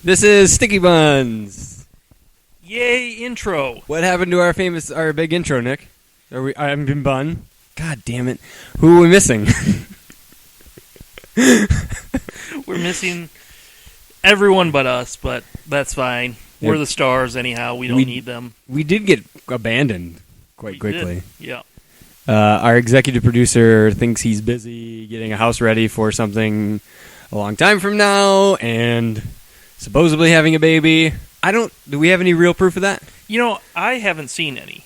This is Sticky Buns. Yay, intro. What happened to our big intro, Nick? I've been Bun. God damn it. Who are we missing? We're missing everyone but us, but that's fine. Yep. We're the stars anyhow. We don't need them. We did get abandoned quite We quickly. did. Yeah. Our executive producer thinks he's busy getting a house ready for something a long time from now and supposedly having a baby. Do we have any real proof of that? You know, I haven't seen any.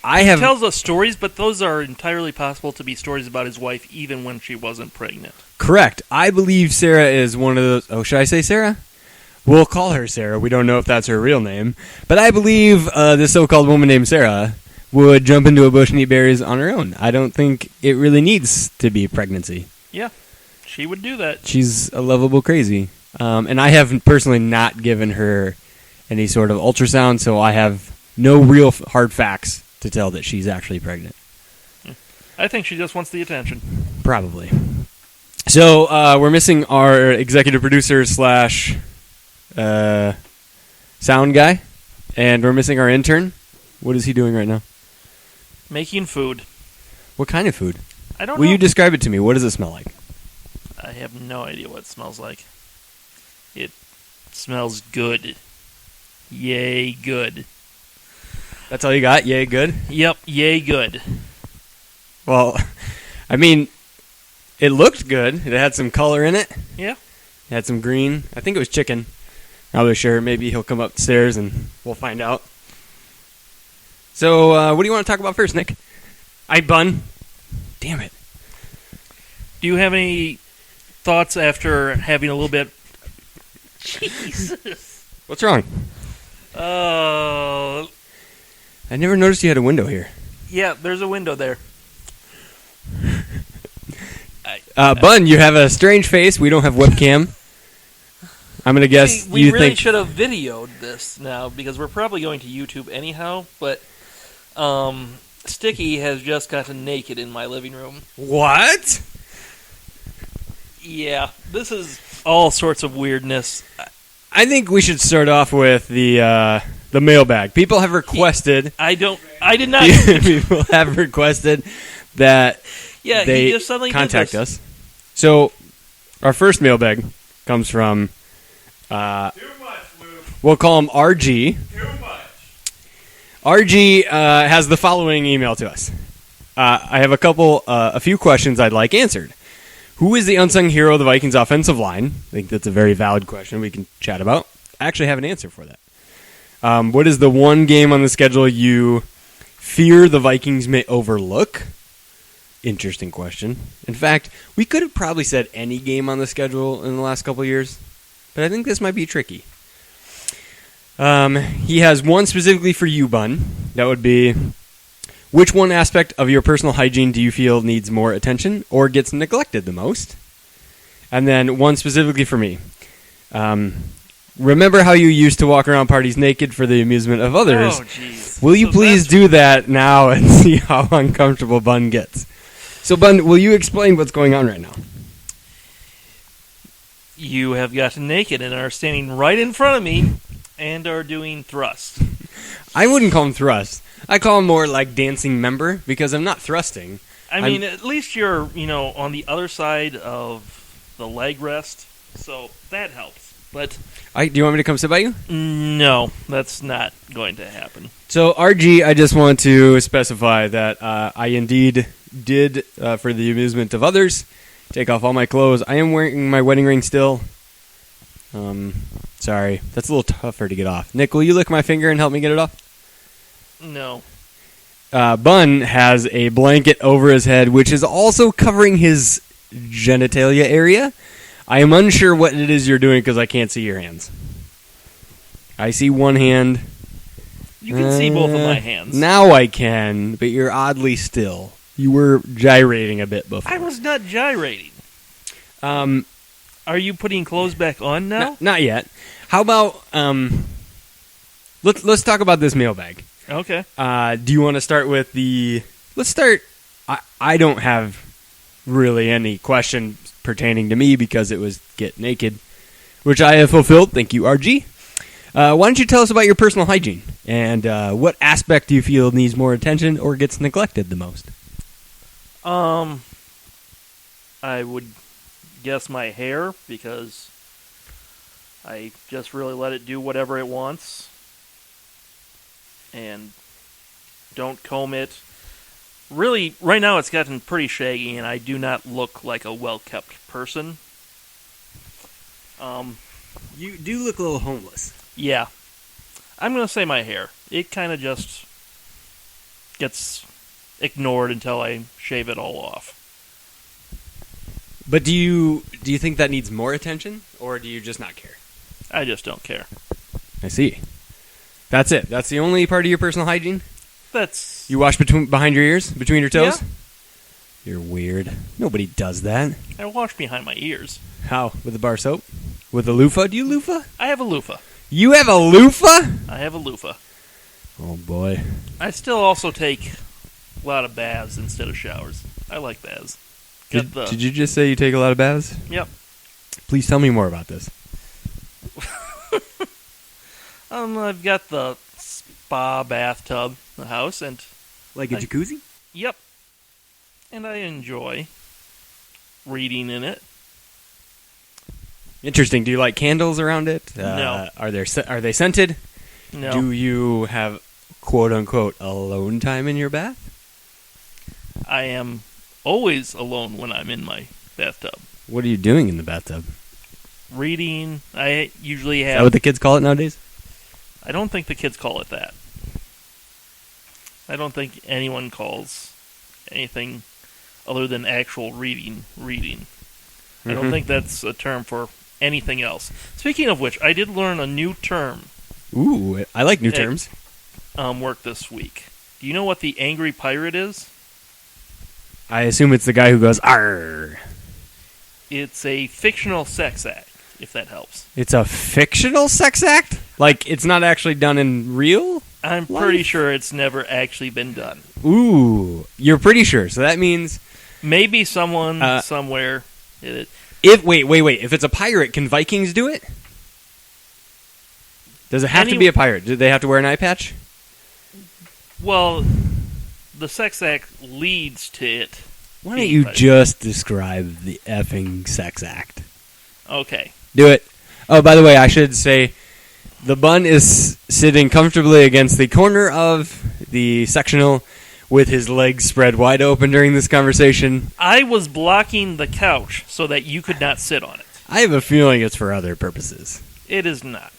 He He tells us stories, but those are entirely possible to be stories about his wife even when she wasn't pregnant. Correct. I believe Sarah is one of those... Oh, should I say Sarah? We'll call her Sarah. We don't know if that's her real name. But I believe this so-called woman named Sarah would jump into a bush and eat berries on her own. I don't think it really needs to be pregnancy. Yeah, she would do that. She's a lovable crazy. And I have personally not given her any sort of ultrasound, so I have no real hard facts to tell that she's actually pregnant. I think she just wants the attention. Probably. So we're missing our executive producer / sound guy, and we're missing our intern. What is he doing right now? Making food. What kind of food? I don't Will know. you describe it to me? What does it smell like? I have no idea what it smells like. It smells good. Yay, good. That's all you got? Yay, good? Yep, yay, good. Well, I mean, it looked good. It had some color in it. Yeah. It had some green. I think it was chicken. Not really sure. Maybe he'll come upstairs and we'll find out. So, what do you want to talk about first, Nick? Bun. Damn it. Do you have any thoughts after having a little bit... Jesus. What's wrong? I never noticed you had a window here. Yeah, there's a window there. Bun, you have a strange face. We don't have webcam. I'm going to guess We you really think... should have videoed this now, because we're probably going to YouTube anyhow, but Sticky has just gotten naked in my living room. What? Yeah, this is all sorts of weirdness. I think we should start off with the mailbag. People have requested... I did not... People have requested that Yeah, they he just suddenly contact did this. us. So, our first mailbag comes from... Too much, Luke. We'll call him RG. Too much. RG has the following email to us. I have a few questions I'd like answered. Who is the unsung hero of the Vikings offensive line? I think that's a very valid question we can chat about. I actually have an answer for that. What is the one game on the schedule you fear the Vikings may overlook? Interesting question. In fact, we could have probably said any game on the schedule in the last couple of years, but I think this might be tricky. He has one specifically for you, Bun. That would be, which one aspect of your personal hygiene do you feel needs more attention or gets neglected the most? And then one specifically for me. Remember how you used to walk around parties naked for the amusement of others? Oh, jeez. Will you please do that now and see how uncomfortable Bun gets? So, Bun, will you explain what's going on right now? You have gotten naked and are standing right in front of me and are doing thrust. I wouldn't call him thrust. I call him more like dancing member because I'm not thrusting. I mean, at least you're, on the other side of the leg rest, so that helps. But Do you want me to come sit by you? no, that's not going to happen. So, RG, I just want to specify that I indeed did, for the amusement of others, take off all my clothes. I am wearing my wedding ring still. Sorry, that's a little tougher to get off. Nick, will you lick my finger and help me get it off? No. Bun has a blanket over his head, which is also covering his genitalia area. I am unsure what it is you're doing because I can't see your hands. I see one hand. You can see both of my hands. Now I can, but you're oddly still. You were gyrating a bit before. I was not gyrating. Are you putting clothes back on now? Not yet. How about let's talk about this mailbag. Okay. Do you want to start with the? Let's start. I don't have really any question pertaining to me because it was get naked. which I have fulfilled. Thank you, RG. Why don't you tell us about your personal hygiene and what aspect do you feel needs more attention or gets neglected the most? I would guess my hair, because I just really let it do whatever it wants and don't comb it. Really, right now it's gotten pretty shaggy, and I do not look like a well-kept person. You do look a little homeless. Yeah. I'm going to say my hair. It kind of just gets ignored until I shave it all off. But do you think that needs more attention, or do you just not care? I just don't care. I see. That's it. That's the only part of your personal hygiene? That's... You wash behind your ears? Between your toes? Yeah. You're weird. Nobody does that. I wash behind my ears. How? With a bar soap? With a loofah? Do you loofah? I have a loofah. You have a loofah? I have a loofah. Oh, boy. I still also take a lot of baths instead of showers. I like baths. Did you just say you take a lot of baths? Yep. Please tell me more about this. I've got the spa bathtub in the house, and... Like a jacuzzi? Yep. And I enjoy reading in it. Interesting. Do you like candles around it? No. Are they scented? No. Do you have quote-unquote alone time in your bath? I am always alone when I'm in my bathtub. What are you doing in the bathtub? Reading. I usually Is that have... what the kids call it nowadays? I don't think the kids call it that. I don't think anyone calls anything other than actual reading. I don't think that's a term for anything else. Speaking of which, I did learn a new term. Ooh, I like new terms. Work this week. Do you know what the angry pirate is? I assume it's the guy who goes, "Arr." It's a fictional sex act, if that helps. It's a fictional sex act? Like, it's not actually done in real? I'm pretty sure it's never actually been done. Ooh, you're pretty sure. So that means... Maybe someone somewhere did Wait. it. If it's a pirate, can Vikings do it? Does it have to be a pirate? Do they have to wear an eye patch? Well, the sex act leads to it. Why don't you just describe the effing sex act? Okay. Do it. Oh, by the way, I should say the bun is sitting comfortably against the corner of the sectional with his legs spread wide open during this conversation. I was blocking the couch so that you could not sit on it. I have a feeling it's for other purposes. It is not.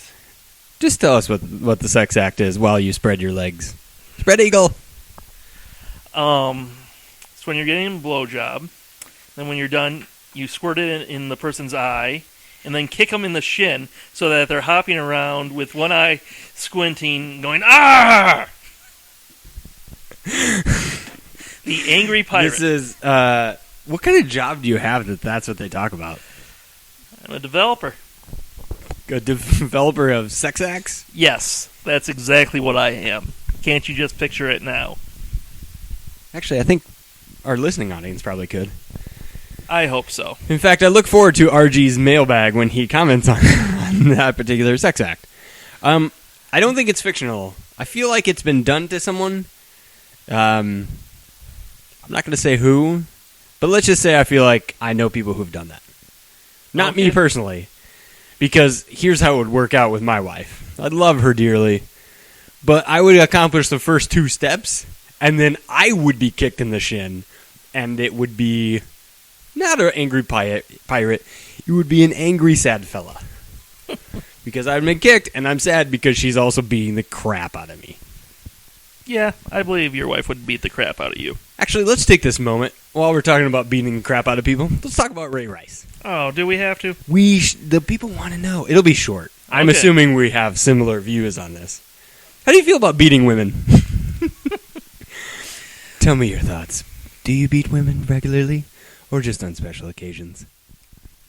Just tell us what the sex act is while you spread your legs. Spread eagle. It's when you're getting a blowjob. Then when you're done, you squirt it in the person's eye, and then kick them in the shin so that they're hopping around with one eye squinting, going, "Ah!" The angry pirate. This is, what kind of job do you have that's what they talk about? I'm a developer. A developer of sex acts? Yes, that's exactly what I am. Can't you just picture it now? Actually, I think our listening audience probably could. I hope so. In fact, I look forward to RG's mailbag when he comments on that particular sex act. I don't think it's fictional. I feel like it's been done to someone. I'm not going to say who, but let's just say I feel like I know people who've done that. Not me personally, because here's how it would work out with my wife. I'd love her dearly, but I would accomplish the first two steps, and then I would be kicked in the shin, and it would be not an angry pirate. It would be an angry sad fella. Because I've been kicked, and I'm sad because she's also beating the crap out of me. Yeah, I believe your wife would beat the crap out of you. Actually, let's take this moment, while we're talking about beating the crap out of people, let's talk about Ray Rice. Oh, do we have to? The people want to know. It'll be short. I'm Okay. assuming we have similar views on this. How do you feel about beating women? Tell me your thoughts. Do you beat women regularly, or just on special occasions?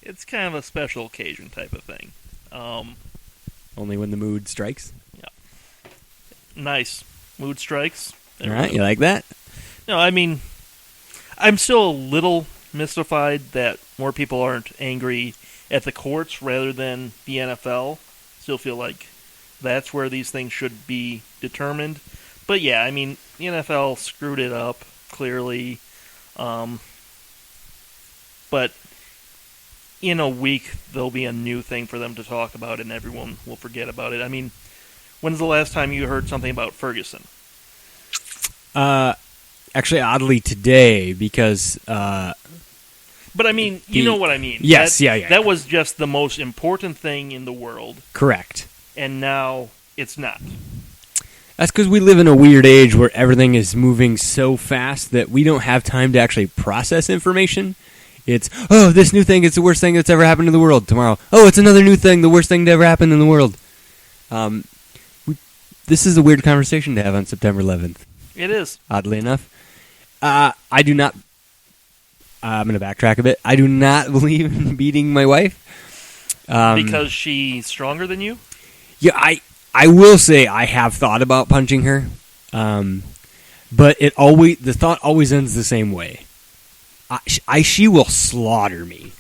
It's kind of a special occasion type of thing. Only when the mood strikes? Nice. Mood strikes. All right, you like that? No, I mean, I'm still a little mystified that more people aren't angry at the courts rather than the NFL. Still feel like that's where these things should be determined. But yeah, I mean, the NFL screwed it up, clearly. But in a week, there'll be a new thing for them to talk about, and everyone will forget about it. I mean, when's the last time you heard something about Ferguson? Actually, oddly, today, because... but I mean, you know what I mean. Yes, That was just the most important thing in the world. Correct. And now it's not. That's because we live in a weird age where everything is moving so fast that we don't have time to actually process information. It's, oh, this new thing, it's the worst thing that's ever happened in the world. Tomorrow, oh, it's another new thing, the worst thing to ever happen in the world. This is a weird conversation to have on September 11th. It is. Oddly enough. I do not... I'm going to backtrack a bit. I do not believe in beating my wife. Because she's stronger than you? Yeah, I will say I have thought about punching her, but the thought always ends the same way. She will slaughter me.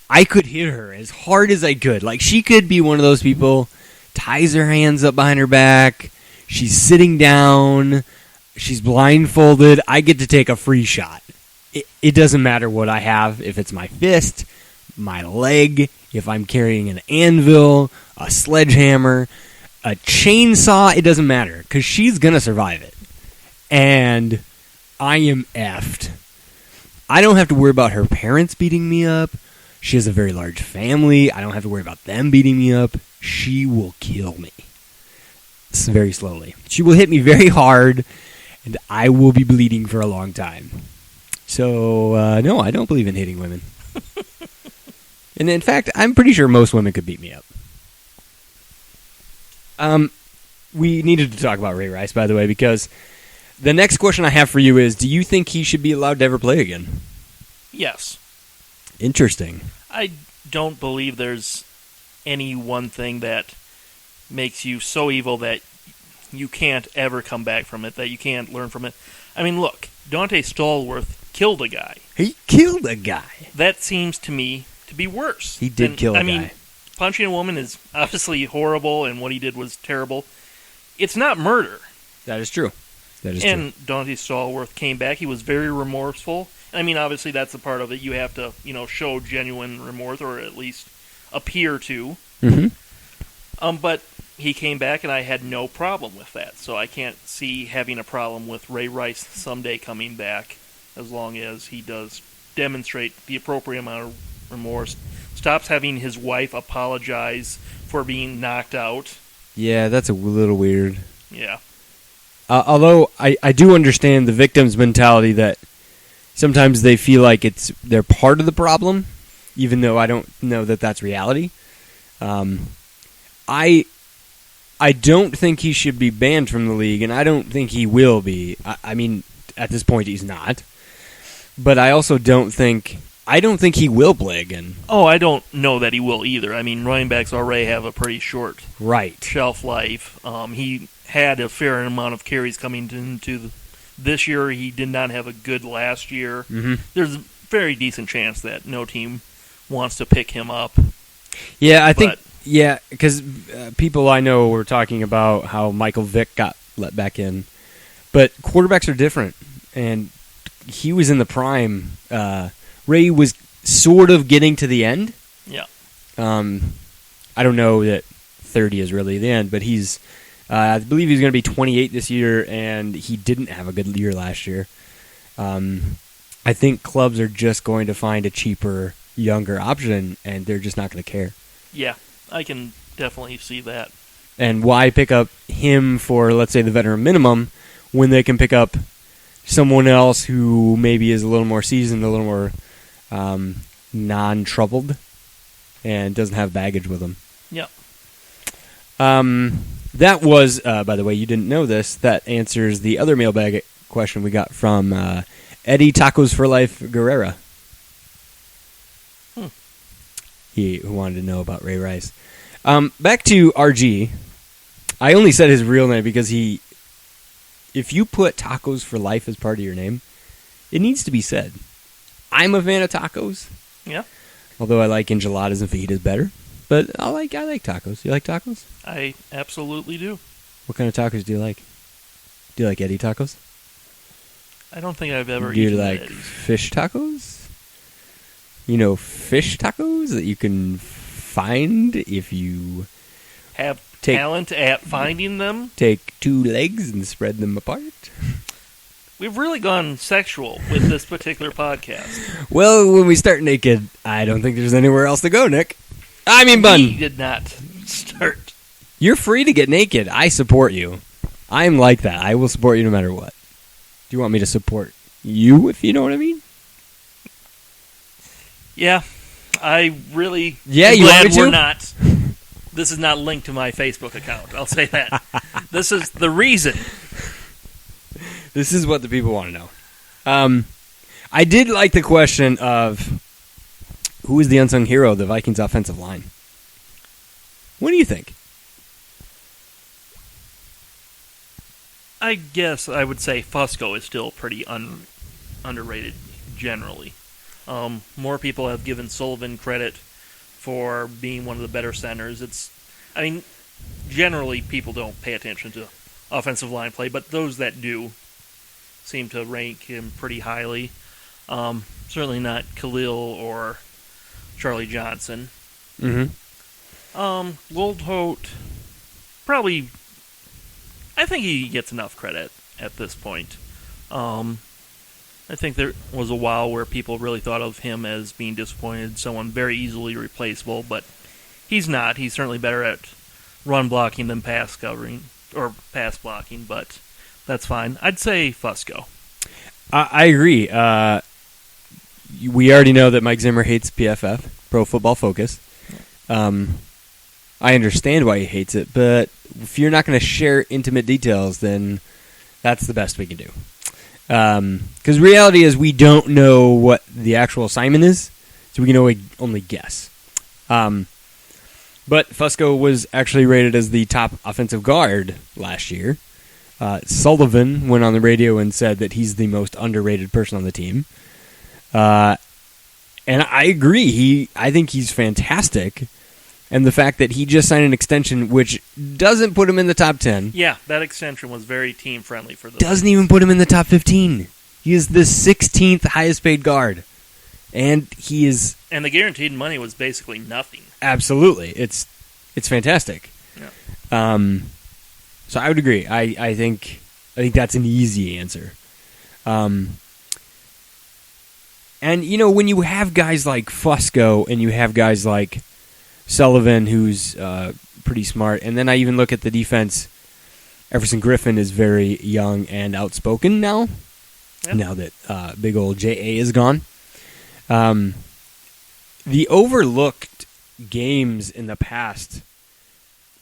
I could hit her as hard as I could. Like, she could be one of those people, ties her hands up behind her back, she's sitting down, she's blindfolded, I get to take a free shot. It doesn't matter what I have, if it's my fist, my leg, if I'm carrying an anvil, a sledgehammer, a chainsaw, it doesn't matter, because she's going to survive it. And I am effed. I don't have to worry about her parents beating me up. She has a very large family. I don't have to worry about them beating me up. She will kill me. Very slowly. She will hit me very hard, and I will be bleeding for a long time. So, no, I don't believe in hitting women. And in fact, I'm pretty sure most women could beat me up. We needed to talk about Ray Rice, by the way, because the next question I have for you is, do you think he should be allowed to ever play again? Yes. Interesting. I don't believe there's any one thing that makes you so evil that you can't ever come back from it, that you can't learn from it. I mean, look, Dante Stallworth killed a guy. He killed a guy. That seems to me to be worse. He did kill a guy. I mean, punching a woman is obviously horrible, and what he did was terrible. It's not murder. That is true. And Dante Stallworth came back. He was very remorseful. I mean, obviously, that's a part of it. You have to, show genuine remorse, or at least appear to. Mm-hmm. But he came back, and I had no problem with that. So I can't see having a problem with Ray Rice someday coming back, as long as he does demonstrate the appropriate amount of remorse, stops having his wife apologize for being knocked out. Yeah, that's a little weird. Yeah. Although I do understand the victim's mentality that sometimes they feel like they're part of the problem, even though I don't know that that's reality. I don't think he should be banned from the league, and I don't think he will be. I mean, at this point, he's not. But I also don't think he will play again. Oh, I don't know that he will either. I mean, running backs already have a pretty short shelf life. He had a fair amount of carries coming into this year. He did not have a good last year. Mm-hmm. There's a very decent chance that no team wants to pick him up. Yeah, because people I know were talking about how Michael Vick got let back in. But quarterbacks are different, and he was in the prime. Ray was sort of getting to the end. Yeah. I don't know that 30 is really the end, but he's... I believe he's going to be 28 this year, and he didn't have a good year last year. I think clubs are just going to find a cheaper, younger option, and they're just not going to care. Yeah, I can definitely see that. And why pick up him for, let's say, the veteran minimum when they can pick up someone else who maybe is a little more seasoned, a little more non-troubled, and doesn't have baggage with him. Yep. That was, by the way, you didn't know this, that answers the other mailbag question we got from Eddie Tacos for Life Guerrera. He wanted to know about Ray Rice. Back to RG. I only said his real name because if you put Tacos for Life as part of your name, it needs to be said. I'm a fan of tacos. Yeah. Although I like enchiladas and fajitas better. But I like tacos. You like tacos? I absolutely do. What kind of tacos do you like? Do you like Eddie tacos? I don't think I've ever Do you eaten like Eddie's. fish tacos? You know, fish tacos that you can find if you Have Take- talent at finding them. take 2 legs and spread them apart. We've really gone sexual with this particular podcast. Well, when we start naked, I don't think there's anywhere else to go, Nick. I mean, We Bun, did not start. you're free to get naked. I support you. I'm like that. I will support you no matter what. Do you want me to support you, if you know what I mean? Yeah, I really Yeah, am you want glad me to? we're not. This is not linked to my Facebook account. I'll say that. This is the reason. This is what the people want to know. I did like the question of who is the unsung hero of the Vikings offensive line. What do you think? I guess I would say Fusco is still pretty underrated generally. More people have given Sullivan credit for being one of the better centers. Generally people don't pay attention to offensive line play, but those that do seem to rank him pretty highly. Certainly not Khalil or Charlie Johnson. Mm-hmm. Goldholt, probably, I think he gets enough credit at this point. I think there was a while where people really thought of him as being disappointed, someone very easily replaceable, but he's not. He's certainly better at run blocking than pass covering, or pass blocking, but that's fine. I'd say Fusco. I agree. We already know that Mike Zimmer hates PFF, Pro Football Focus. I understand why he hates it, but if you're not going to share intimate details, then that's the best we can do. Because reality is we don't know what the actual assignment is, so we can only guess. But Fusco was actually rated as the top offensive guard last year. Sullivan went on the radio and said that he's the most underrated person on the team. And I agree. I think he's fantastic. And the fact that he just signed an extension which doesn't put him in the top 10. Yeah, that extension was very team-friendly for the Doesn't even put him in the top 15. He is the 16th highest paid guard. And he is... And the guaranteed money was basically nothing. Absolutely. It's fantastic. Yeah. So I would agree. I think that's an easy answer. And, when you have guys like Fusco and you have guys like Sullivan, who's pretty smart, and then I even look at the defense. Everson Griffin is very young and outspoken now, now that big old J.A. is gone. The overlooked games in the past,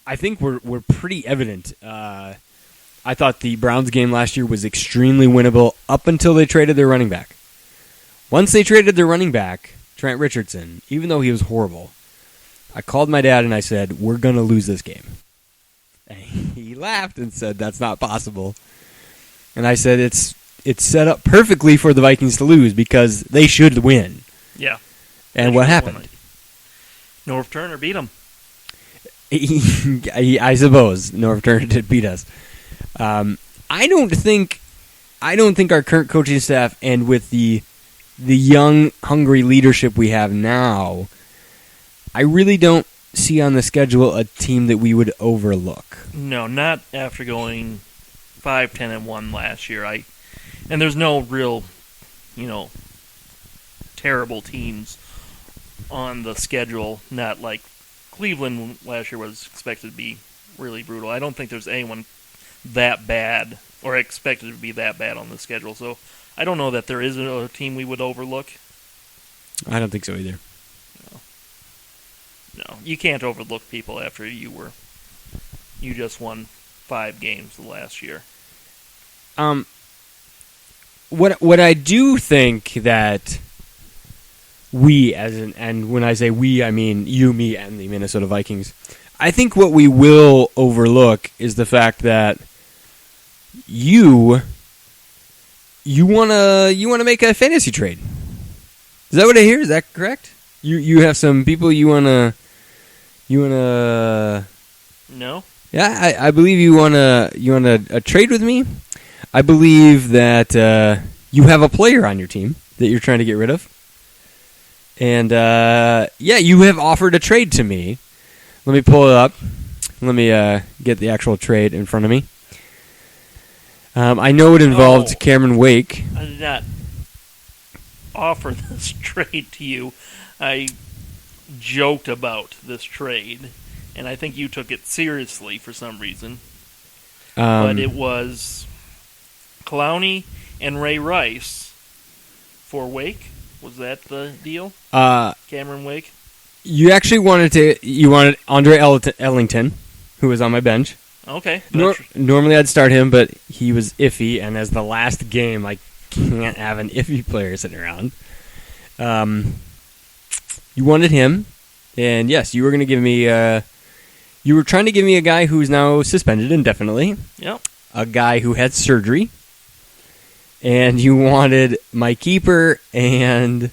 I think, were pretty evident. I thought the Browns game last year was extremely winnable up until they traded their running back. Once they traded their running back, Trent Richardson, even though he was horrible, I called my dad and I said, we're going to lose this game. And he laughed and said, that's not possible. And I said, it's set up perfectly for the Vikings to lose because they should win. Yeah. And what happened? Norv Turner beat them. I suppose Norv Turner did beat us. I don't think our current coaching staff, and with the young, hungry leadership we have now, I really don't see on the schedule a team that we would overlook. No, not after going 5-10-1 last year. And there's no real, terrible teams on the schedule. Not like Cleveland last year was expected to be really brutal. I don't think there's anyone that bad or expected to be that bad on the schedule. So I don't know that there is a team we would overlook. I don't think so either. No, you can't overlook people after you just won 5 games the last year. What I do think that we, and when I say we, I mean you, me, and the Minnesota Vikings, I think what we will overlook is the fact that you wanna make a fantasy trade. Is that what I hear? Is that correct? You have some people you wanna No? Yeah, I believe you wanna trade with me. I believe that you have a player on your team that you're trying to get rid of. And you have offered a trade to me. Let me pull it up. Let me get the actual trade in front of me. I know it involved Cameron Wake. I did not offer this trade to you. I joked about this trade, and I think you took it seriously for some reason. But it was Clowney and Ray Rice for Wake. Was that the deal? Cameron Wake? You actually wanted Andre Ellington, who was on my bench. Okay. Normally I'd start him, but he was iffy, and as the last game, I can't have an iffy player sitting around. You wanted him, and yes, you were going to give me. You were trying to give me a guy who's now suspended indefinitely. Yep. A guy who had surgery, and you wanted my keeper, and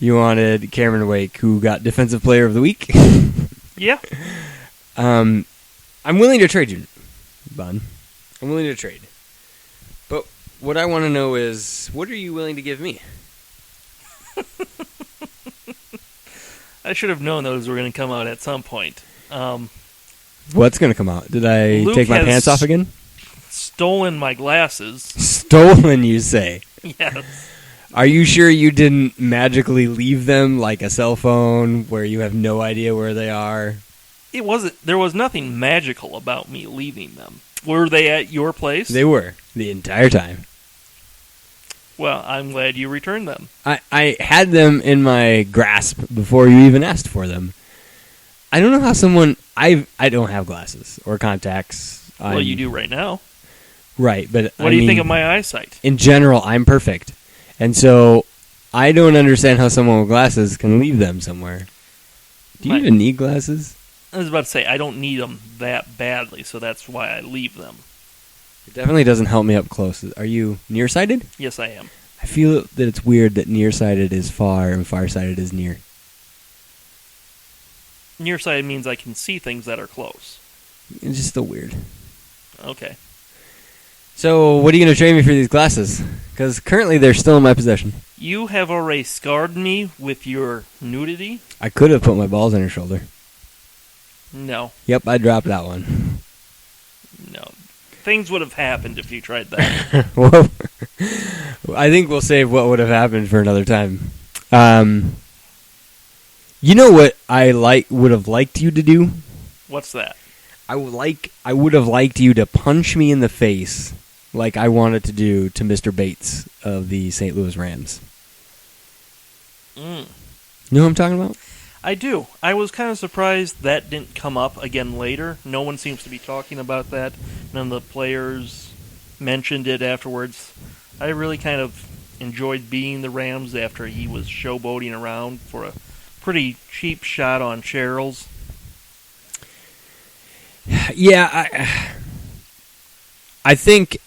you wanted Cameron Wake, who got Defensive Player of the Week. Yeah. I'm willing to trade you, Bun. I'm willing to trade. But what I want to know is, what are you willing to give me? I should have known those were going to come out at some point. What's going to come out? Did I Luke take my has pants off again? Stolen my glasses. Stolen, you say? Yes. Are you sure you didn't magically leave them like a cell phone where you have no idea where they are? There was nothing magical about me leaving them. Were they at your place? They were, the entire time. Well, I'm glad you returned them. I had them in my grasp before you even asked for them. I don't know how someone... I don't have glasses or contacts. Well, you do right now. Right, but what do you think of my eyesight? In general, I'm perfect. And so I don't understand how someone with glasses can leave them somewhere. Do you even need glasses? I was about to say, I don't need them that badly, so that's why I leave them. It definitely doesn't help me up close. Are you nearsighted? Yes, I am. I feel that it's weird that nearsighted is far and farsighted is near. Nearsighted means I can see things that are close. It's just still weird. Okay. So, what are you going to trade me for these glasses? Because currently they're still in my possession. You have already scarred me with your nudity. I could have put my balls on your shoulder. No. Yep, I dropped that one. No. Things would have happened if you tried that. Well, I think we'll save what would have happened for another time. You know what I would have liked you to do? What's that? I would have liked you to punch me in the face like I wanted to do to Mr. Bates of the St. Louis Rams. You know what I'm talking about? I do. I was kind of surprised that didn't come up again later. No one seems to be talking about that. None of the players mentioned it afterwards. I really kind of enjoyed beating the Rams after he was showboating around for a pretty cheap shot on Cheryl's. Yeah, I think,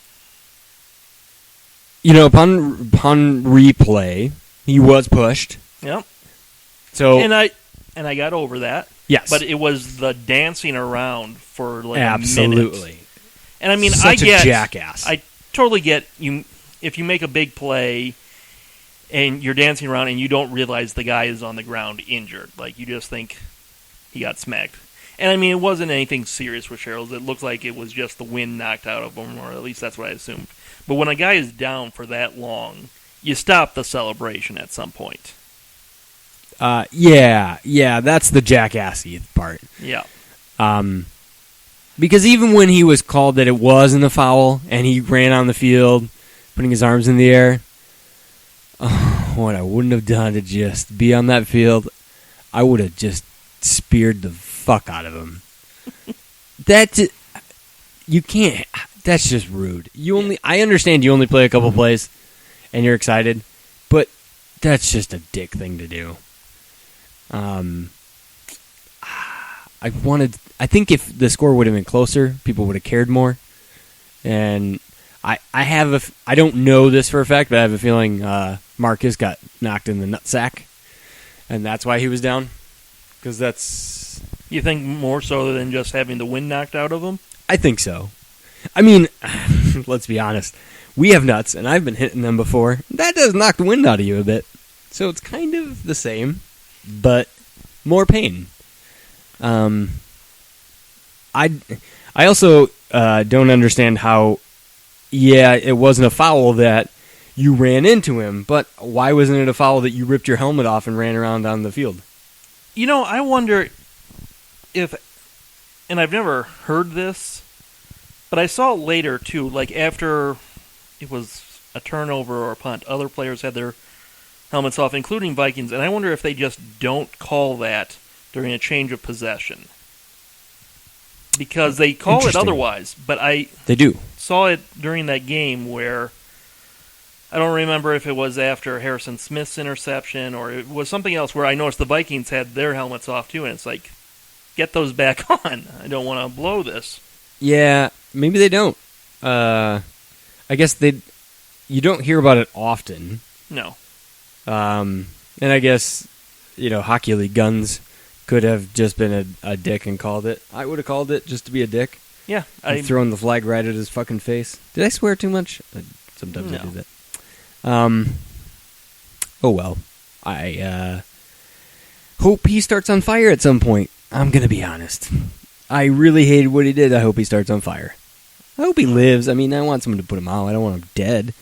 upon replay, he was pushed. Yep. So and I got over that. Yes. But it was the dancing around for like absolutely. a minute. And I mean, Such a jackass. I totally get you. If you make a big play and you're dancing around and you don't realize the guy is on the ground injured, like you just think he got smacked. And I mean, it wasn't anything serious with Cheryl's. It looked like it was just the wind knocked out of him, or at least that's what I assumed. But when a guy is down for that long, you stop the celebration at some point. Yeah, that's the jackassy part. Yeah. Because even when he was called that it wasn't a foul, and he ran on the field, putting his arms in the air, what I wouldn't have done to just be on that field, I would have just speared the fuck out of him. You can't. That's just rude. I understand you only play a couple plays, and you're excited, but that's just a dick thing to do. I think if the score would have been closer, people would have cared more. And I don't know this for a fact, but I have a feeling Marcus got knocked in the nutsack. And that's why he was down? Because that's... You think more so than just having the wind knocked out of him? I think so. I mean, let's be honest. We have nuts, and I've been hitting them before. That does knock the wind out of you a bit. So it's kind of the same, but more pain. I also don't understand how, it wasn't a foul that you ran into him, but why wasn't it a foul that you ripped your helmet off and ran around on the field? I wonder if, and I've never heard this, but I saw it later too, like after it was a turnover or a punt, other players had their helmets off, including Vikings, and I wonder if they just don't call that during a change of possession. Because they call it otherwise, but They do. Saw it during that game where I don't remember if it was after Harrison Smith's interception or it was something else where I noticed the Vikings had their helmets off too, and it's like, get those back on. I don't want to blow this. Yeah, maybe they don't. I guess you don't hear about it often. No. And I guess, Hockey League Guns could have just been a dick and called it. I would have called it just to be a dick. Yeah. Throwing the flag right at his fucking face. Did I swear too much? Sometimes I do that. Oh well. I hope he starts on fire at some point. I'm going to be honest. I really hated what he did. I hope he starts on fire. I hope he lives. I mean, I want someone to put him out. I don't want him dead.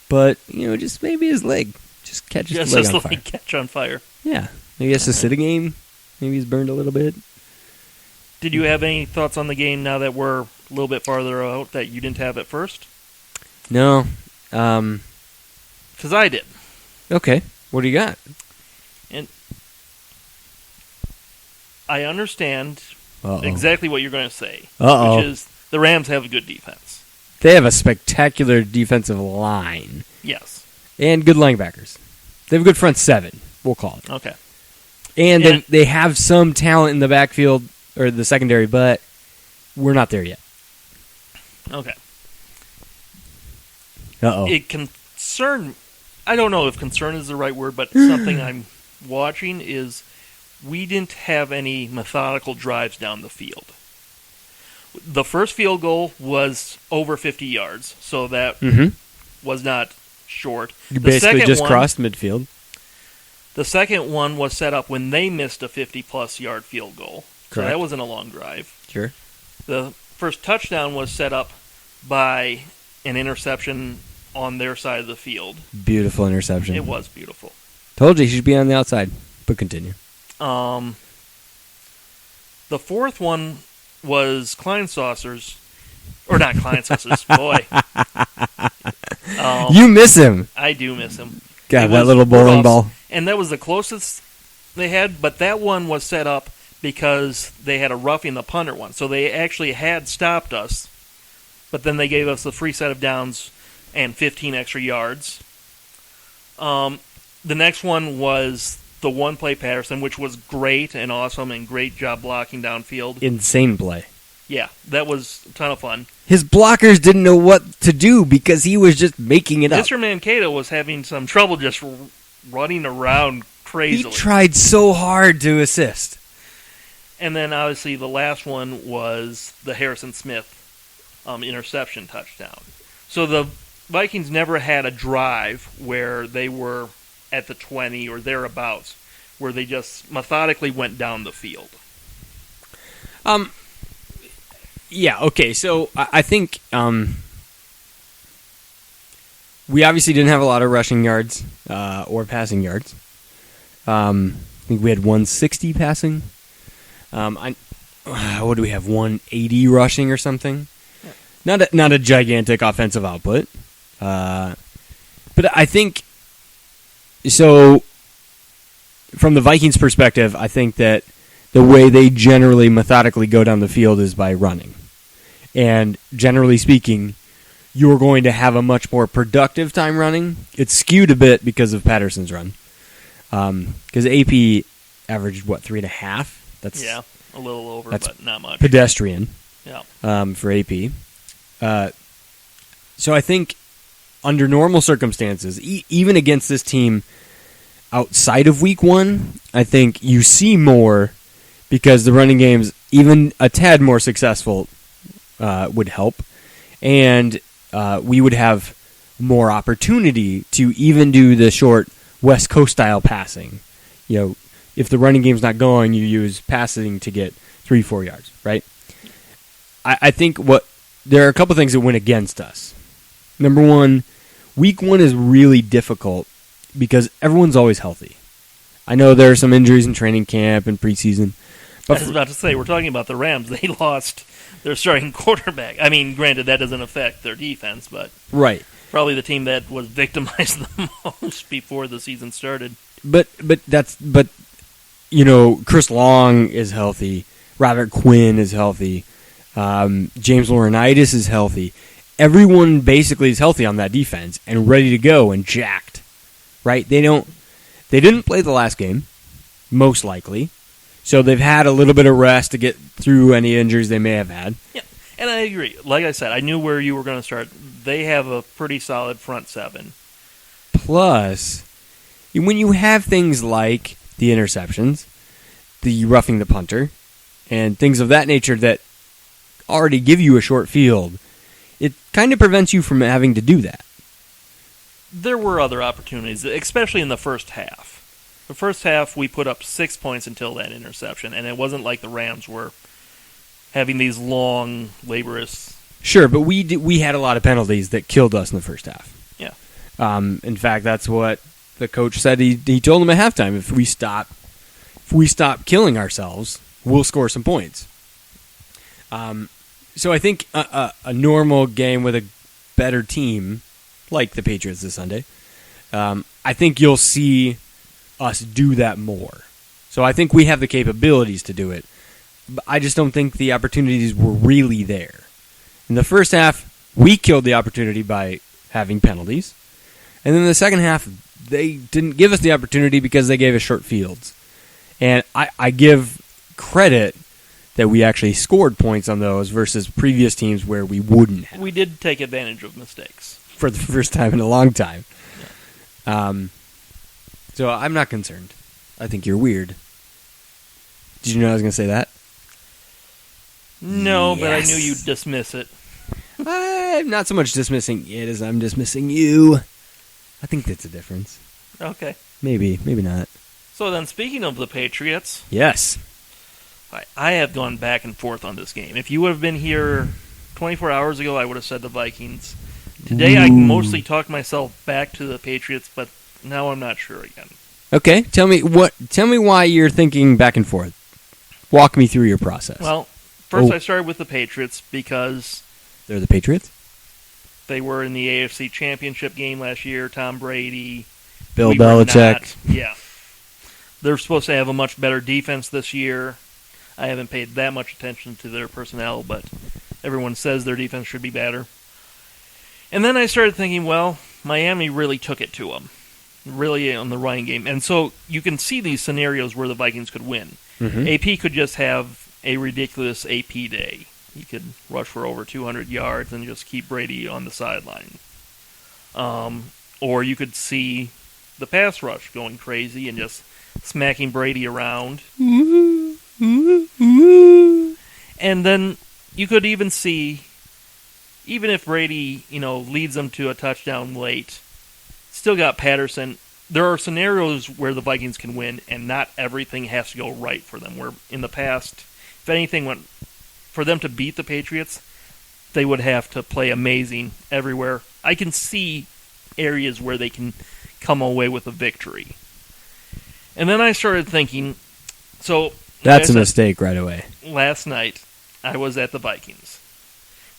But, just maybe his leg. Just catch his leg on fire. Catch on fire. Yeah. Maybe he has to sit a game. Maybe he's burned a little bit. Did you have any thoughts on the game now that we're a little bit farther out that you didn't have at first? No. Because I did. Okay. What do you got? And I understand Uh-oh. exactly what you're going to say. Uh-oh. Which is the Rams have a good defense. They have a spectacular defensive line. Yes. And good linebackers. They have a good front seven, we'll call it. Okay. And they have some talent in the backfield, or the secondary, but we're not there yet. Okay. Uh-oh. It concerned... I don't know if concern is the right word, but something I'm watching is we didn't have any methodical drives down the field. The first field goal was over 50 yards, so that was not short. You basically just crossed midfield. The second one was set up when they missed a 50-plus yard field goal. Correct. So that wasn't a long drive. Sure. The first touchdown was set up by an interception on their side of the field. Beautiful interception. It was beautiful. Told you he should be on the outside, but continue. The fourth one was Kleinsaucer's, or not Kleinsaucer's, boy. You miss him. I do miss him. God, that little bowling ball. And that was the closest they had, but that one was set up because they had a roughing the punter one. So they actually had stopped us, but then they gave us the free set of downs and 15 extra yards. The next one was the one-play Patterson, which was great and awesome and great job blocking downfield. Insane play. Yeah, that was a ton of fun. His blockers didn't know what to do because he was just making it up. Mr. Mankato was having some trouble just running around crazily. He tried so hard to assist. And then, obviously, the last one was the Harrison Smith interception touchdown. So the Vikings never had a drive where they were at the 20 or thereabouts, where they just methodically went down the field. Yeah, okay, so I think we obviously didn't have a lot of rushing yards or passing yards. I think we had 160 passing. What do we have, 180 rushing or something? Yeah. Not a gigantic offensive output. But I think, so from the Vikings' perspective, I think that the way they generally methodically go down the field is by running. And generally speaking, you're going to have a much more productive time running. It's skewed a bit because of Patterson's run. Because AP averaged, 3.5? That's a little over, but not much. Pedestrian. Yeah. For AP. So I think under normal circumstances, even against this team outside of week 1, I think you see more because the running game's even a tad more successful would help. And we would have more opportunity to even do the short West Coast style passing. If the running game's not going, you use passing to get 3-4 yards, right? I think there are a couple things that went against us. Number one, week 1 is really difficult because everyone's always healthy. I know there are some injuries in training camp and preseason. But I was about to say, we're talking about the Rams. They lost their starting quarterback. I mean, granted, that doesn't affect their defense, but right. Probably the team that was victimized the most before the season started. But Chris Long is healthy. Robert Quinn is healthy. James Laurinaitis is healthy. Everyone basically is healthy on that defense and ready to go and jacked. Right? They didn't play the last game, most likely. So they've had a little bit of rest to get through any injuries they may have had. Yeah, and I agree. Like I said, I knew where you were going to start. They have a pretty solid front seven. Plus, when you have things like the interceptions, the roughing the punter, and things of that nature that already give you a short field, it kind of prevents you from having to do that. There were other opportunities, especially in the first half. The first half, we put up 6 points until that interception, and it wasn't like the Rams were having these long, laborious... Sure, but we had a lot of penalties that killed us in the first half. Yeah. In fact, that's what the coach said. He told them at halftime, if we stop killing ourselves, we'll score some points. So I think a normal game with a better team, like the Patriots this Sunday, I think you'll see us do that more. So I think we have the capabilities to do it. But I just don't think the opportunities were really there. In the first half, we killed the opportunity by having penalties. And then in the second half, they didn't give us the opportunity because they gave us short fields. And I give credit that we actually scored points on those versus previous teams where we wouldn't have. We did take advantage of mistakes. For the first time in a long time. Yeah. So I'm not concerned. I think you're weird. Did you know I was going to say that? No, Yes. but I knew you'd dismiss it. I'm not so much dismissing it as I'm dismissing you. I think that's a difference. Okay. Maybe not. So then, speaking of the Patriots, Yes. I have gone back and forth on this game. If you would have been here 24 hours ago, I would have said the Vikings. Today, I mostly talked myself back to the Patriots, but now I'm not sure again. Okay, tell me why you're thinking back and forth. Walk me through your process. Well, first I started with the Patriots because they're the Patriots? they were in the AFC Championship game last year. Tom Brady, Bill we were Belichick. not. Yeah. They're supposed to have a much better defense this year. I haven't paid that much attention to their personnel, but everyone says their defense should be better. And then I started thinking, well, Miami really took it to them, really on the running game. And so you can see these scenarios where the Vikings could win. Mm-hmm. AP could just have a ridiculous AP day. He could rush for over 200 yards and just keep Brady on the sideline. Or you could see the pass rush going crazy and just smacking Brady around. And then you could even see, even if Brady, leads them to a touchdown late, still got Patterson. There are scenarios where the Vikings can win, and not everything has to go right for them. Where in the past, if anything went for them to beat the Patriots, they would have to play amazing everywhere. I can see areas where they can come away with a victory. And then I started thinking, so That's a mistake right away. last night I was at the Vikings.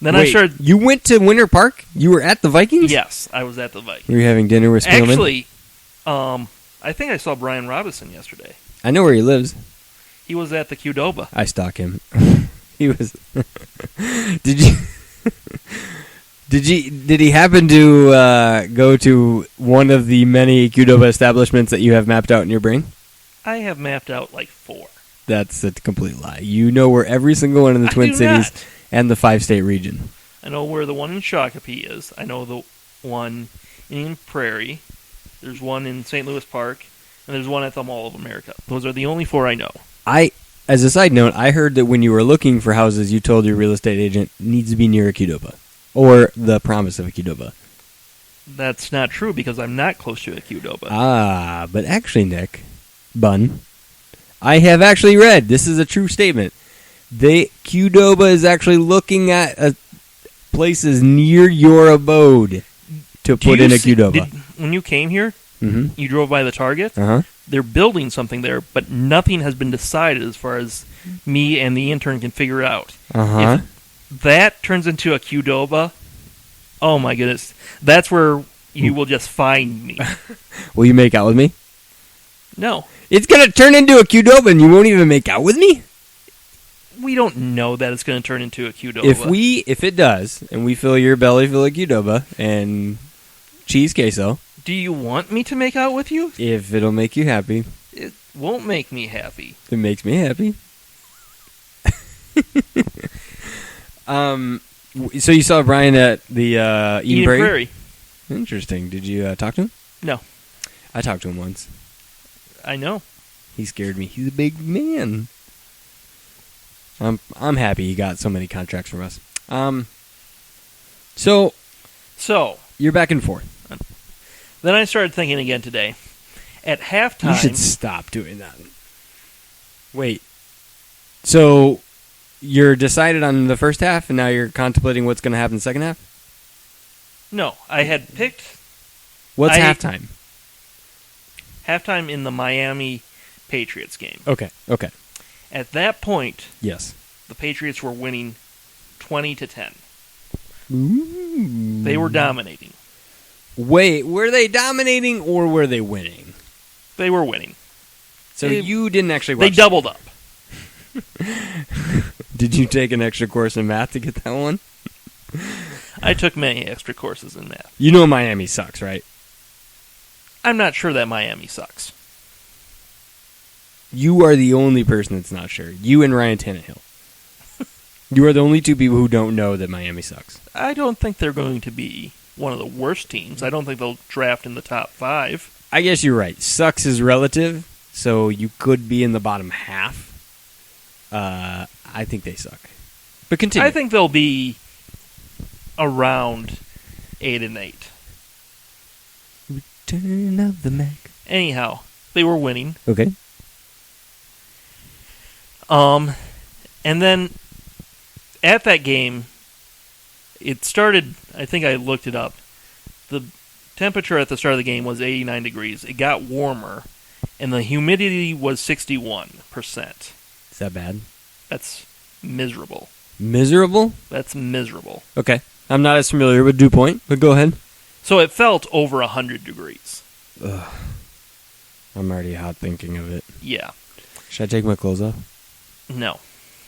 Then Wait, I started. You went to Winter Park? You were at the Vikings? Yes, I was at the Vikings. Were you having dinner with Spielman? Actually, I think I saw Brian Robinson yesterday. I know where he lives. He was at the Qdoba. I stalk him. He was. Did you? Did he happen to go to one of the many Qdoba establishments that you have mapped out in your brain? I have mapped out like 4. That's a complete lie. You know where every single one in the I Twin do Cities not. and the 5-state region. I know where the one in Shakopee is. I know the one in Prairie. There's one in St. Louis Park. and there's one at the Mall of America. Those are the only 4 I know. As a side note, I heard that when you were looking for houses, you told your real estate agent needs to be near a Qdoba or the promise of a Qdoba. That's not true because I'm not close to a Qdoba. But actually, Nick, Bun, I have actually read, this is a true statement, Qdoba is actually looking at places near your abode to put in a Qdoba. When you came here, Mm-hmm. you drove by the Target. Uh-huh. They're building something there, but nothing has been decided as far as me and the intern can figure out. Uh-huh. If that turns into a Qdoba, oh my goodness, that's where you will just find me. Will you make out with me? No. It's going to turn into a Qdoba and you won't even make out with me? We don't know that it's going to turn into a Qdoba. If it does, and we fill your belly full of Qdoba and cheese queso, Do you want me to make out with you? if it'll make you happy, It won't make me happy. it makes me happy. So you saw Brian at the Eden Prairie? Interesting. Did you talk to him? No. I talked to him once. I know. He scared me. He's a big man. I'm happy he got so many contracts from us. So you're back and forth. Then I started thinking again today. At halftime... You should stop doing that. Wait. So you're decided on the first half, and now you're contemplating what's going to happen in the second half? No, I had picked What's halftime? halftime in the Miami Patriots game. Okay. At that point, Yes. the Patriots were winning 20-10. Ooh. They were dominating. Wait, were they dominating or were they winning? They were winning. So you didn't actually watch They doubled up. Did you take an extra course in math to get that one? I took many extra courses in math. You know Miami sucks, right? I'm not sure that Miami sucks. You are the only person that's not sure. You and Ryan Tannehill. You are the only two people who don't know that Miami sucks. I don't think they're going to be one of the worst teams. I don't think they'll draft in the top 5. I guess you're right. Sucks is relative, so you could be in the bottom half. I think they suck. But continue. I think they'll be around 8-8. Return of the Mac. Anyhow, they were winning. Okay. And then at that game, it started, I think I looked it up. The temperature at the start of the game was 89 degrees. It got warmer, and the humidity was 61%. Is that bad? That's miserable. Miserable? That's miserable. Okay. I'm not as familiar with Dew Point, but go ahead. So it felt over 100 degrees. Ugh. I'm already hot thinking of it. Yeah. Should I take my clothes off? No,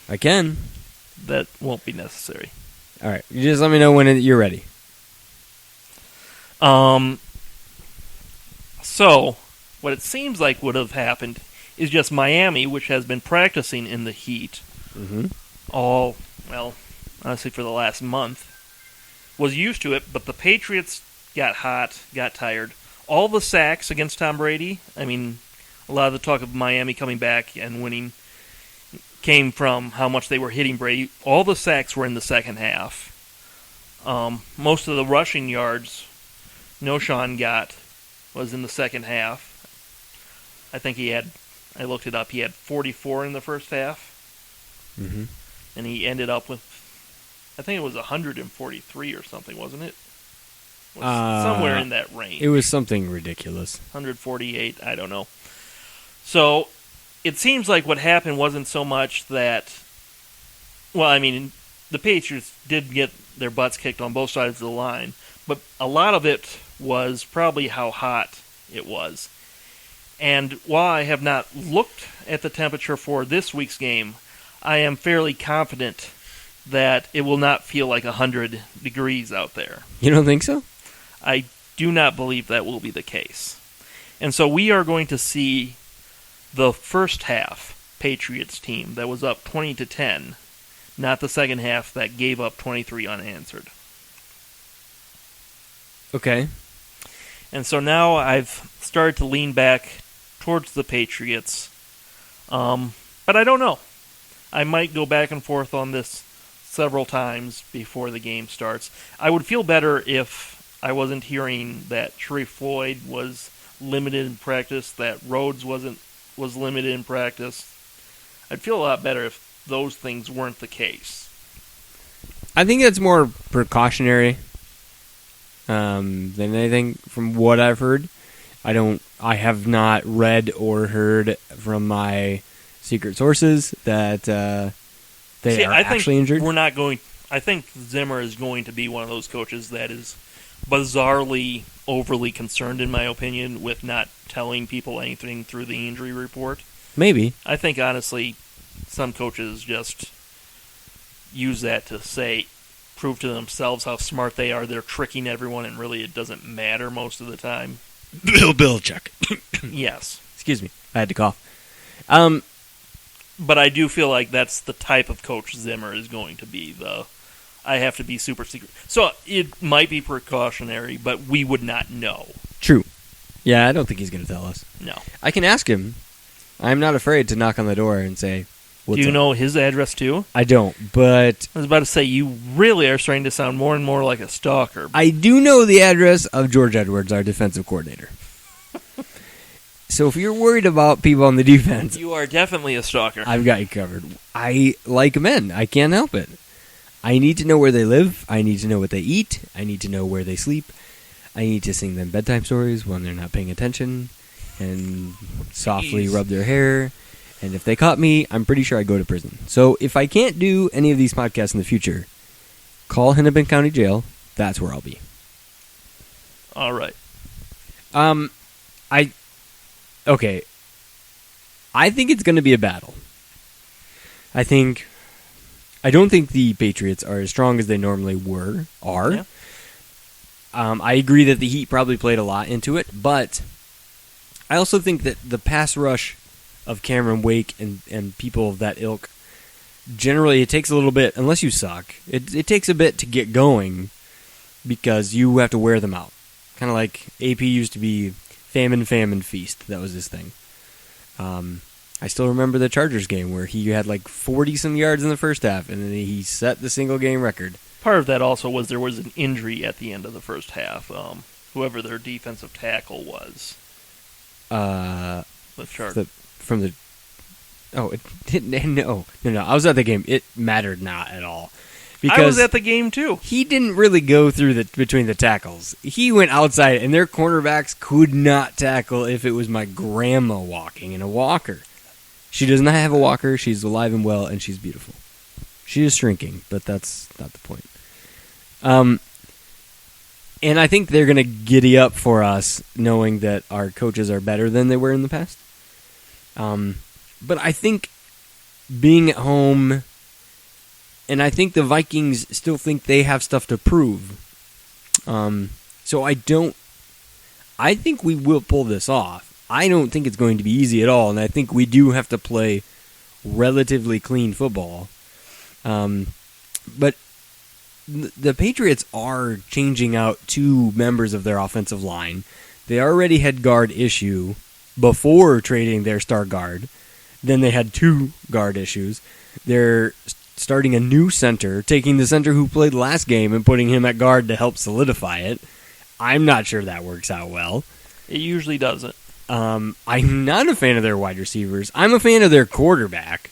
I can. that won't be necessary. All right. You just let me know when you're ready. So, what it seems like would have happened is just Miami, which has been practicing in the heat Mm-hmm. honestly, for the last month, was used to it, but the Patriots got hot, got tired. All the sacks against Tom Brady, I mean, a lot of the talk of Miami coming back and winning came from how much they were hitting Brady. All the sacks were in the second half. Most of the rushing yards Noshawn got was in the second half. I think I looked it up, he had 44 in the first half. Mm-hmm. And he ended up with, I think it was 143 or something, wasn't it? It was somewhere in that range. It was something ridiculous. 148, I don't know. So, it seems like what happened wasn't so much that, well, I mean, the Patriots did get their butts kicked on both sides of the line, but a lot of it was probably how hot it was. And while I have not looked at the temperature for this week's game, I am fairly confident that it will not feel like 100 degrees out there. You don't think so? I do not believe that will be the case. And so we are going to see the first half Patriots team that was up 20-10, not the second half that gave up 23 unanswered. Okay. And so now I've started to lean back towards the Patriots. But I don't know. I might go back and forth on this several times before the game starts. I would feel better if I wasn't hearing that Sharif Floyd was limited in practice, that Rhodes was limited in practice. I'd feel a lot better if those things weren't the case. I think that's more precautionary than anything from what I've heard. I have not read or heard from my secret sources that they are actually injured. I think Zimmer is going to be one of those coaches that is bizarrely overly concerned, in my opinion, with not telling people anything through the injury report. Maybe. I think, honestly, some coaches just use that to prove to themselves how smart they are. They're tricking everyone, and really it doesn't matter most of the time. Bill Belichick. Yes. Excuse me. I had to cough. But I do feel like that's the type of coach Zimmer is going to be. I have to be super secret. So it might be precautionary, but we would not know. True. Yeah, I don't think he's going to tell us. No. I can ask him. I'm not afraid to knock on the door and say, what's Do you up? know his address too? I don't, but I was about to say, you really are starting to sound more and more like a stalker. I do know the address of George Edwards, our defensive coordinator. So if you're worried about people on the defense, You are definitely a stalker. I've got you covered. I like men. I can't help it. I need to know where they live. I need to know what they eat. I need to know where they sleep. I need to sing them bedtime stories when they're not paying attention and softly Jeez. rub their hair. And if they caught me, I'm pretty sure I'd go to prison. So if I can't do any of these podcasts in the future, call Hennepin County Jail. That's where I'll be. All right. Okay. I think it's going to be a battle. I don't think the Patriots are as strong as they normally are. Yeah. I agree that the Heat probably played a lot into it, but I also think that the pass rush of Cameron Wake and people of that ilk, generally it takes a little bit, unless you suck, it takes a bit to get going because you have to wear them out. Kind of like AP used to be famine, feast. That was his thing. I still remember the Chargers game where he had like 40-some yards in the first half, and then he set the single-game record. Part of that also was there was an injury at the end of the first half. Whoever their defensive tackle was. The Chargers. It didn't. No. I was at the game. It mattered not at all. I was at the game too. He didn't really go through between the tackles. He went outside, and their cornerbacks could not tackle if it was my grandma walking in a walker. She does not have a walker. She's alive and well, and she's beautiful. She is shrinking, but that's not the point. And I think they're going to giddy up for us, knowing that our coaches are better than they were in the past. But I think being at home, and I think the Vikings still think they have stuff to prove. So I think we will pull this off. I don't think it's going to be easy at all, and I think we do have to play relatively clean football. But the Patriots are changing out two members of their offensive line. They already had guard issue before trading their star guard. Then they had two guard issues. They're starting a new center, taking the center who played last game and putting him at guard to help solidify it. I'm not sure that works out well. It usually doesn't. I'm not a fan of their wide receivers. I'm a fan of their quarterback.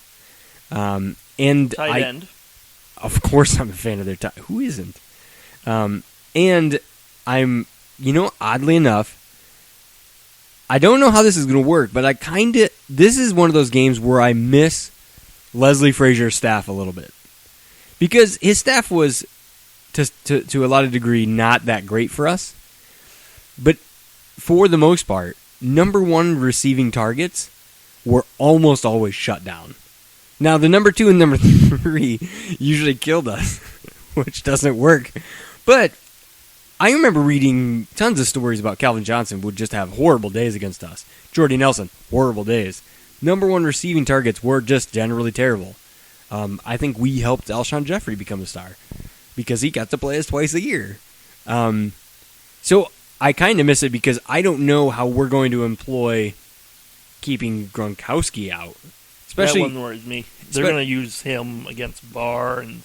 And Tight end. Of course I'm a fan of their tight. Who isn't? And I'm, oddly enough, I don't know how this is going to work, but this is one of those games where I miss Leslie Frazier's staff a little bit. Because his staff was, to a lot of degree, not that great for us. But for the most part, number one receiving targets were almost always shut down. Now, the number 2 and number 3 usually killed us, which doesn't work. But I remember reading tons of stories about Calvin Johnson would just have horrible days against us. Jordy Nelson, horrible days. Number one receiving targets were just generally terrible. I think we helped Alshon Jeffrey become a star because he got to play us twice a year. So I kind of miss it because I don't know how we're going to employ keeping Gronkowski out. Especially, that one worries me. They're going to use him against Barr, and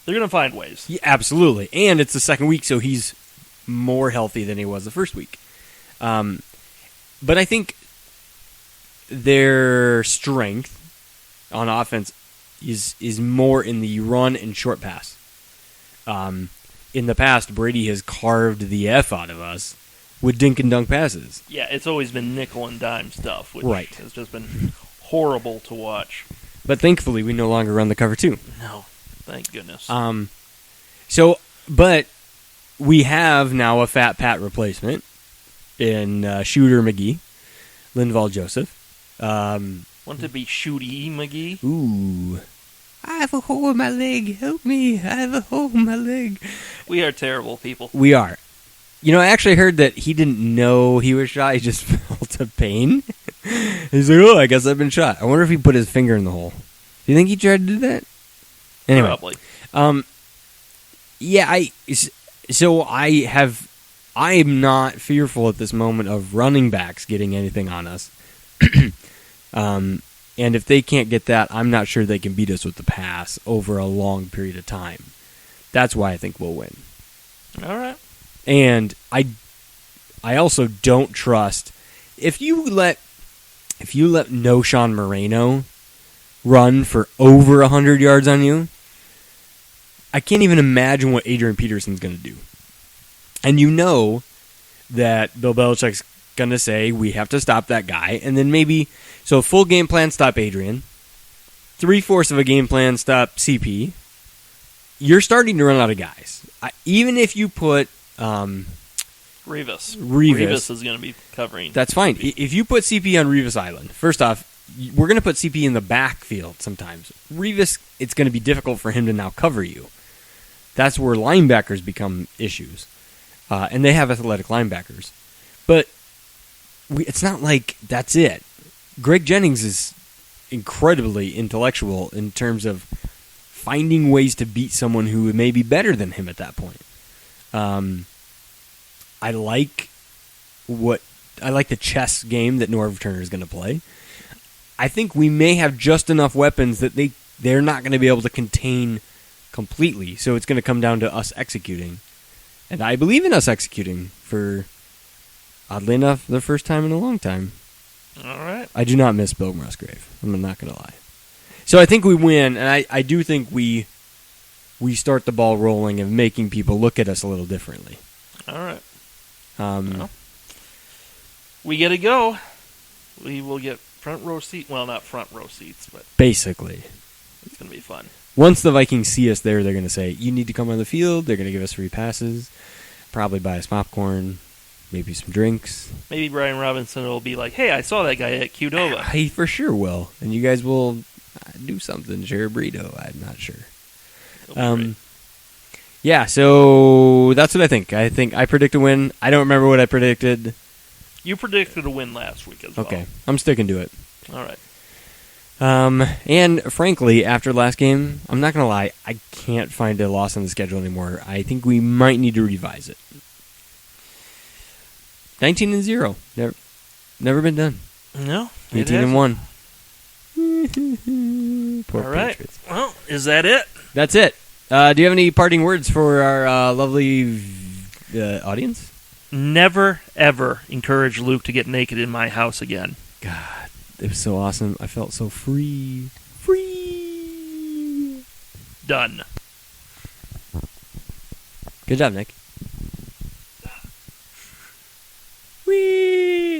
they're going to find ways. Yeah, absolutely. And it's the second week, so he's more healthy than he was the first week. But I think their strength on offense is more in the run and short pass. In the past, Brady has carved the F out of us with dink and dunk passes. Yeah, it's always been nickel and dime stuff, which Right. has just been horrible to watch. But thankfully, we no longer run the cover two. No, thank goodness. But we have now a Fat Pat replacement in Shooter McGee, Linval Joseph. Want to be Shooty McGee? Ooh. I have a hole in my leg. Help me. I have a hole in my leg. We are terrible people. We are. You know, I actually heard that he didn't know he was shot. He just felt a pain. He's like, oh, I guess I've been shot. I wonder if he put his finger in the hole. Do you think he tried to do that? Anyway. Probably. Yeah, I am not fearful at this moment of running backs getting anything on us. And if they can't get that, I'm not sure they can beat us with the pass over a long period of time. That's why I think we'll win. All right. And I also don't trust if you let No Sean Moreno run for over 100 yards on you. I can't even imagine what Adrian Peterson's going to do. And you know that Bill Belichick's going to say, we have to stop that guy. And then maybe, so full game plan, stop Adrian. 3/4 of a game plan, stop CP. You're starting to run out of guys. Even if you put Revis. Revis is going to be covering. That's fine. If you put CP on Revis Island, first off, we're going to put CP in the backfield sometimes. Revis, it's going to be difficult for him to now cover you. That's where linebackers become issues. And they have athletic linebackers. But it's not like that's it. Greg Jennings is incredibly intellectual in terms of finding ways to beat someone who may be better than him at that point. I like the chess game that Norv Turner is going to play. I think we may have just enough weapons that they're not going to be able to contain completely. So it's going to come down to us executing. And I believe in us executing for, oddly enough, the first time in a long time. All right. I do not miss Bill Musgrave. I'm not going to lie. So I think we win, and I do think we start the ball rolling and making people look at us a little differently. All right. Well, we get to go. We will get front row seat. Well, not front row seats, but basically. it's going to be fun. Once the Vikings see us there, they're going to say, you need to come on the field. They're going to give us free passes, probably buy us popcorn, maybe some drinks. Maybe Brian Robinson will be like, hey, I saw that guy at Qdoba. He for sure will. And you guys will do something, share a burrito. I'm not sure. Yeah, so that's what I think. I think I predict a win. I don't remember what I predicted. You predicted a win last week as well. Okay, I'm sticking to it. All right. And frankly, after last game, I'm not going to lie, I can't find a loss on the schedule anymore. I think we might need to revise it. 19-0. Never been done. No. 18-1. Poor All right. Patriots. Well, is that it? That's it. Do you have any parting words for our lovely audience? Never, ever encourage Luke to get naked in my house again. God, it was so awesome. I felt so free. Free. Done. Good job, Nick.